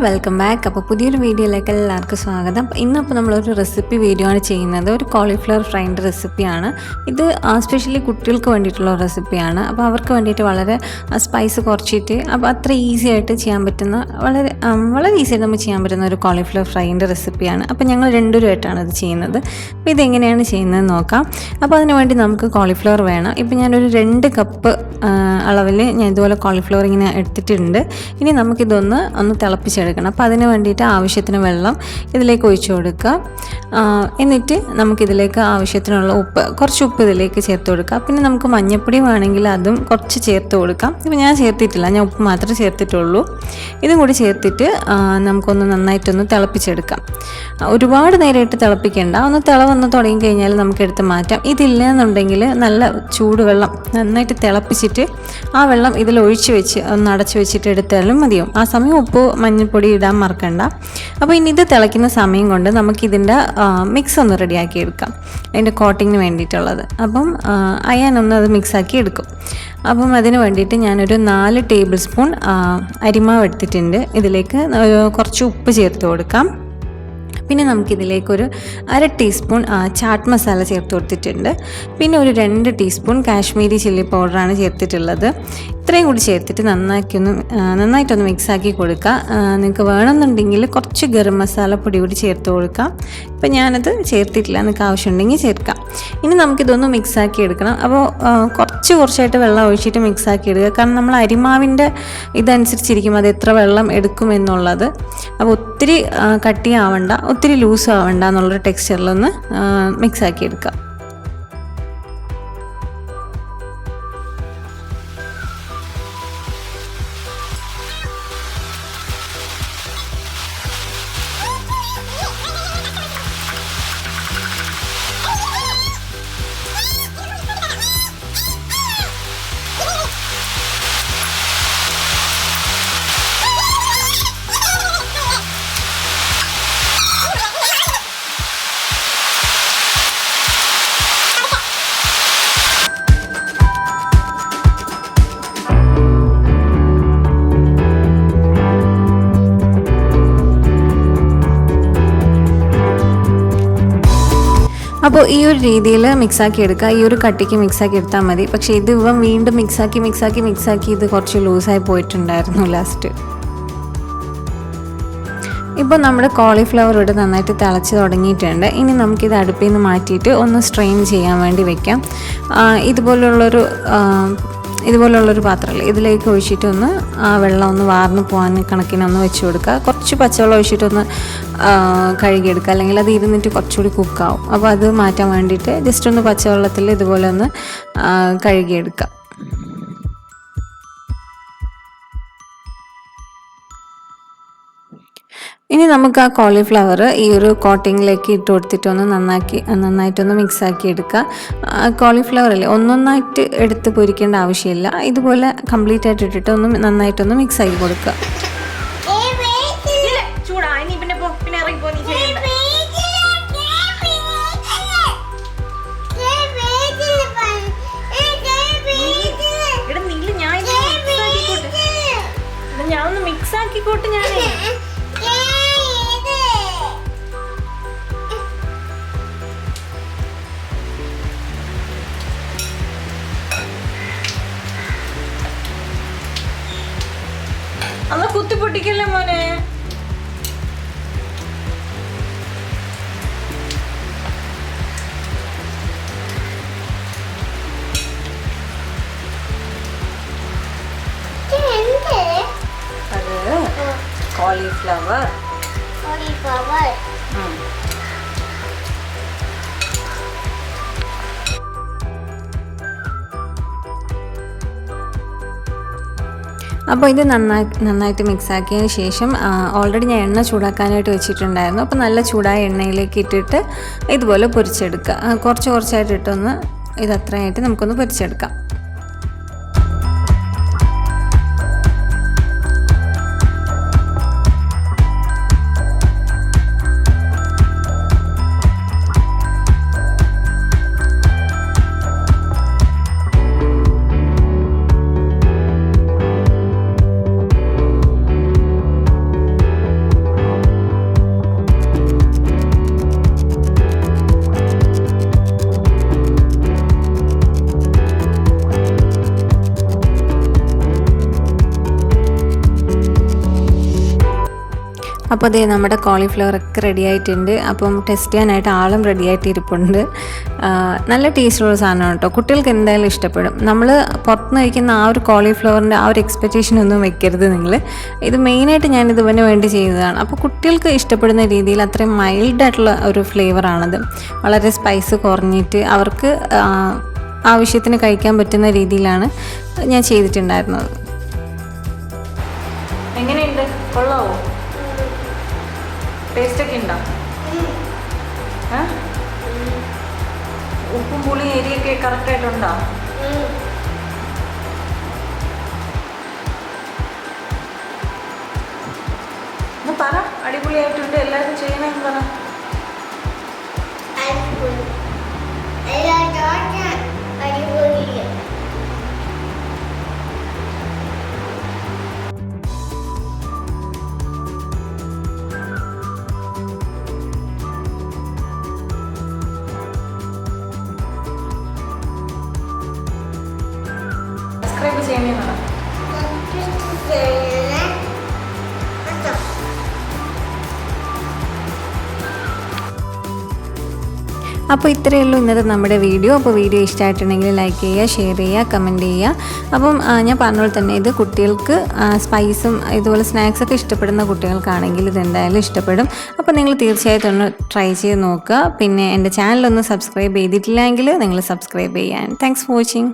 Welcome back. അപ്പോൾ പുതിയൊരു വീഡിയോയിലേക്ക് എല്ലാവർക്കും സ്വാഗതം. ഇന്നിപ്പോൾ നമ്മളൊരു റെസിപ്പി വീഡിയോ ആണ് ചെയ്യുന്നത്. ഒരു കോളിഫ്ലവർ ഫ്രൈൻ്റെ റെസിപ്പിയാണ് ഇത്. സ്പെഷ്യലി കുട്ടികൾക്ക് വേണ്ടിയിട്ടുള്ള റെസിപ്പിയാണ്. അപ്പോൾ അവർക്ക് വേണ്ടിയിട്ട് വളരെ സ്പൈസ് കുറച്ചിട്ട് അപ്പോൾ അത്ര ഈസി ആയിട്ട് ചെയ്യാൻ പറ്റുന്ന വളരെ ഈസി ആയിട്ട് നമുക്ക് ചെയ്യാൻ പറ്റുന്ന ഒരു കോളിഫ്ലവർ ഫ്രൈൻ്റെ റെസിപ്പിയാണ്. അപ്പോൾ ഞങ്ങൾ രണ്ടുപേരുമായിട്ടാണ് ഇത് ചെയ്യുന്നത്. അപ്പോൾ ഇതെങ്ങനെയാണ് ചെയ്യുന്നത് നോക്കാം. അപ്പോൾ അതിന് വേണ്ടി നമുക്ക് കോളിഫ്ലവർ വേണം. ഇപ്പോൾ ഞാനൊരു 2 കപ്പ് അളവിൽ ഞാൻ ഇതുപോലെ കോളിഫ്ലവർ ഇങ്ങനെ എടുത്തിട്ടുണ്ട്. ഇനി നമുക്കിതൊന്ന് തിളപ്പിച്ചെടുക്കണം. അപ്പോൾ അതിന് വേണ്ടിയിട്ട് ആവശ്യത്തിന് വെള്ളം ഇതിലേക്ക് ഒഴിച്ചു കൊടുക്കുക. എന്നിട്ട് നമുക്കിതിലേക്ക് ആവശ്യത്തിനുള്ള കുറച്ച് ഉപ്പ് ഇതിലേക്ക് ചേർത്ത് കൊടുക്കുക. പിന്നെ നമുക്ക് മഞ്ഞൾപ്പൊടി വേണമെങ്കിൽ അതും കുറച്ച് ചേർത്ത് കൊടുക്കാം. ഇപ്പോൾ ഞാൻ ചേർത്തിട്ടില്ല, ഞാൻ ഉപ്പ് മാത്രമേ ചേർത്തിട്ടുള്ളൂ. ഇതും കൂടി ചേർത്തിട്ട് നമുക്കൊന്ന് നന്നായിട്ടൊന്ന് തിളപ്പിച്ചെടുക്കാം. ഒരുപാട് നേരമായിട്ട് തിളപ്പിക്കേണ്ട, ഒന്ന് വന്ന് തുടങ്ങി കഴിഞ്ഞാൽ നമുക്ക് എടുത്ത് മാറ്റാം. ഇതില്ല എന്നുണ്ടെങ്കിൽ നല്ല ചൂടുവെള്ളം നന്നായിട്ട് തിളപ്പിച്ചിട്ട് ആ വെള്ളം ഇതിൽ ഒഴിച്ച് വെച്ച് ഒന്ന് അടച്ച് വെച്ചിട്ട് എടുത്താലും മതിയാവും. ആ സമയം ഉപ്പ് മഞ്ഞൾപ്പൊടി ഇടാൻ മറക്കണ്ട. അപ്പോൾ ഇനി ഇത് തിളയ്ക്കുന്ന സമയം കൊണ്ട് നമുക്കിതിൻ്റെ മിക്സ് ഒന്ന് റെഡിയാക്കി എടുക്കാം, അതിൻ്റെ കോട്ടിങ്ങിന് വേണ്ടിയിട്ടുള്ളത്. അപ്പം അയാനൊന്ന് അത് മിക്സാക്കി എടുക്കും. അപ്പം അതിന് വേണ്ടിയിട്ട് ഞാനൊരു 4 ടേബിൾ സ്പൂൺ അരിമാവ് എടുത്തിട്ടുണ്ട്. ഇതിലേക്ക് കുറച്ച് ഉപ്പ് ചേർത്ത് കൊടുക്കാം. പിന്നെ നമുക്കിതിലേക്കൊരു 1/2 ടീസ്പൂൺ ചാട്ട് മസാല ചേർത്ത് കൊടുത്തിട്ടുണ്ട്. പിന്നെ ഒരു 2 ടീസ്പൂൺ കാശ്മീരി ചില്ലി പൗഡറാണ് ചേർത്തിട്ടുള്ളത്. ഇത്രയും കൂടി ചേർത്തിട്ട് നന്നായിട്ടൊന്ന് മിക്സാക്കി കൊടുക്കുക. നിങ്ങൾക്ക് വേണമെന്നുണ്ടെങ്കിൽ കുറച്ച് ഗരം മസാല പൊടി കൂടി ചേർത്ത് കൊടുക്കാം. ഇപ്പം ഞാനത് ചേർത്തിട്ടില്ല, നിങ്ങൾക്ക് ആവശ്യമുണ്ടെങ്കിൽ ചേർക്കാം. ഇനി നമുക്കിതൊന്ന് മിക്സാക്കി എടുക്കണം. അപ്പോൾ കുറച്ചായിട്ട് വെള്ളം ഒഴിച്ചിട്ട് മിക്സാക്കി എടുക്കുക. കാരണം നമ്മൾ അരിമാവിൻ്റെ ഇതനുസരിച്ചിരിക്കും അത് എത്ര വെള്ളം എടുക്കുമെന്നുള്ളത്. അപ്പോൾ ഒത്തിരി കട്ടിയാവണ്ട, ഒത്തിരി ലൂസും ആവണ്ട എന്നുള്ളൊരു ടെക്സ്ചറിലൊന്ന് മിക്സാക്കി എടുക്കുക. അപ്പോൾ ഈ ഒരു രീതിയിൽ മിക്സാക്കി എടുക്കുക. ഈ ഒരു കട്ടിക്ക് മിക്സാക്കി എടുത്താൽ മതി. പക്ഷേ ഇത് വീണ്ടും മിക്സാക്കി ഇത് കുറച്ച് ലൂസായി പോയിട്ടുണ്ടായിരുന്നു ലാസ്റ്റ്. ഇപ്പോൾ നമ്മുടെ കോളിഫ്ലവർ ഇവിടെ നന്നായിട്ട് തിളച്ച് തുടങ്ങിയിട്ടുണ്ട്. ഇനി നമുക്കിത് അടുപ്പിൽ നിന്ന് മാറ്റിയിട്ട് ഒന്ന് സ്ട്രെയിൻ ചെയ്യാൻ വേണ്ടി വെക്കാം. ഇതുപോലുള്ളൊരു പാത്രമല്ലേ, ഇതിലേക്ക് ഒഴിച്ചിട്ടൊന്ന് ആ വെള്ളം ഒന്ന് വാർന്ന് പോകാൻ കണക്കിനൊന്ന് വെച്ച് കൊടുക്കുക. കുറച്ച് പച്ചവെള്ളം ഒഴിച്ചിട്ടൊന്ന് കഴുകിയെടുക്കുക, അല്ലെങ്കിൽ അത് ഇരുന്നിട്ട് കുറച്ചുകൂടി കുക്കാവും. അപ്പോൾ അത് മാറ്റാൻ വേണ്ടിയിട്ട് ജസ്റ്റ് ഒന്ന് പച്ചവെള്ളത്തിൽ ഇതുപോലെ ഒന്ന് കഴുകിയെടുക്കുക. ഇനി നമുക്ക് ആ കോളിഫ്ലവർ ഈ ഒരു കോട്ടിങ്ങിലേക്ക് ഇട്ട് കൊടുത്തിട്ടൊന്ന് നന്നായിട്ടൊന്ന് മിക്സാക്കി എടുക്കുക. കോളിഫ്ലവർ അല്ലേ, ഒന്നൊന്നായിട്ട് എടുത്ത് പൊരിക്കേണ്ട ആവശ്യമില്ല. ഇതുപോലെ കംപ്ലീറ്റ് ആയിട്ട് ഇട്ടിട്ട് നന്നായിട്ടൊന്ന് മിക്സാക്കി കൊടുക്കുക. ഞാനൊന്ന് മിക്സാക്കിക്കോട്ടെ. ഞാനേ അന്ന് കുത്തി പൊട്ടിക്കല്ലേ മോനെ. അത് കോളിഫ്ലവർ. അപ്പോൾ ഇത് നന്നായിട്ട് മിക്സാക്കിയതിന് ശേഷം ഓൾറെഡി ഞാൻ എണ്ണ ചൂടാക്കാനായിട്ട് വെച്ചിട്ടുണ്ടായിരുന്നു. അപ്പോൾ നല്ല ചൂടായ എണ്ണയിലേക്ക് ഇട്ടിട്ട് ഇതുപോലെ പൊരിച്ചെടുക്കുക. കുറച്ചായിട്ട് ഇട്ടൊന്ന് ഇതത്രയായിട്ട് നമുക്കൊന്ന് പൊരിച്ചെടുക്കാം. അപ്പോൾ അതേ നമ്മുടെ കോളിഫ്ലവർ ഒക്കെ റെഡി ആയിട്ടുണ്ട്. അപ്പം ടെസ്റ്റ് ചെയ്യാനായിട്ട് ആളും റെഡി ആയിട്ട് ഇരിപ്പുണ്ട്. നല്ല ടേസ്റ്റുള്ള സാധനമാണ് കേട്ടോ. കുട്ടികൾക്ക് എന്തായാലും ഇഷ്ടപ്പെടും. നമ്മൾ പുറത്തുനിന്ന് കഴിക്കുന്ന ആ ഒരു കോളിഫ്ലവറിൻ്റെ ആ ഒരു എക്സ്പെക്റ്റേഷൻ ഒന്നും വെക്കരുത് നിങ്ങൾ. ഇത് മെയിനായിട്ട് ഞാൻ ഇതിന് വേണ്ടി ചെയ്തതാണ്. അപ്പോൾ കുട്ടികൾക്ക് ഇഷ്ടപ്പെടുന്ന രീതിയിൽ അത്രയും മൈൽഡായിട്ടുള്ള ഒരു ഫ്ലേവറാണത്. വളരെ സ്പൈസ് കുറഞ്ഞിട്ട് അവർക്ക് ആവശ്യത്തിന് കഴിക്കാൻ പറ്റുന്ന രീതിയിലാണ് ഞാൻ ചെയ്തിട്ടുണ്ടായിരുന്നത്. എങ്ങനെയുണ്ട്? കൊള്ളാവോ? ടേസ്റ്റ് ഒക്കെ ഉണ്ടോ? ഉപ്പും പുളിയും എരിയൊക്കെ കറക്റ്റായിട്ടുണ്ടോ? ഒന്ന് പറ, അടിപൊളിയായിട്ടുണ്ട്. എല്ലാവരും ചെയ്യണമെന്ന് പറ. സബ്സ്ക്രൈബ് ചെയ്യണമെന്ന് പറ. അപ്പോൾ ഇത്രയേ ഉള്ളൂ ഇന്നത്തെ നമ്മുടെ വീഡിയോ. അപ്പോൾ വീഡിയോ ഇഷ്ടമായിട്ടുണ്ടെങ്കിൽ ലൈക്ക് ചെയ്യുക, ഷെയർ ചെയ്യുക, കമൻറ്റ് ചെയ്യുക. അപ്പം ഞാൻ പറഞ്ഞ പോലെ തന്നെ ഇത് കുട്ടികൾക്ക് സ്പൈസും ഇതുപോലെ സ്നാക്സൊക്കെ ഇഷ്ടപ്പെടുന്ന കുട്ടികൾക്കാണെങ്കിൽ ഇതെന്തായാലും ഇഷ്ടപ്പെടും. അപ്പോൾ നിങ്ങൾ തീർച്ചയായിട്ടും ഒന്ന് ട്രൈ ചെയ്ത് നോക്കുക. പിന്നെ എൻ്റെ ചാനലൊന്ന് സബ്സ്ക്രൈബ് ചെയ്തിട്ടില്ലെങ്കിൽ നിങ്ങൾ സബ്സ്ക്രൈബ് ചെയ്യാൻ. Thanks for watching.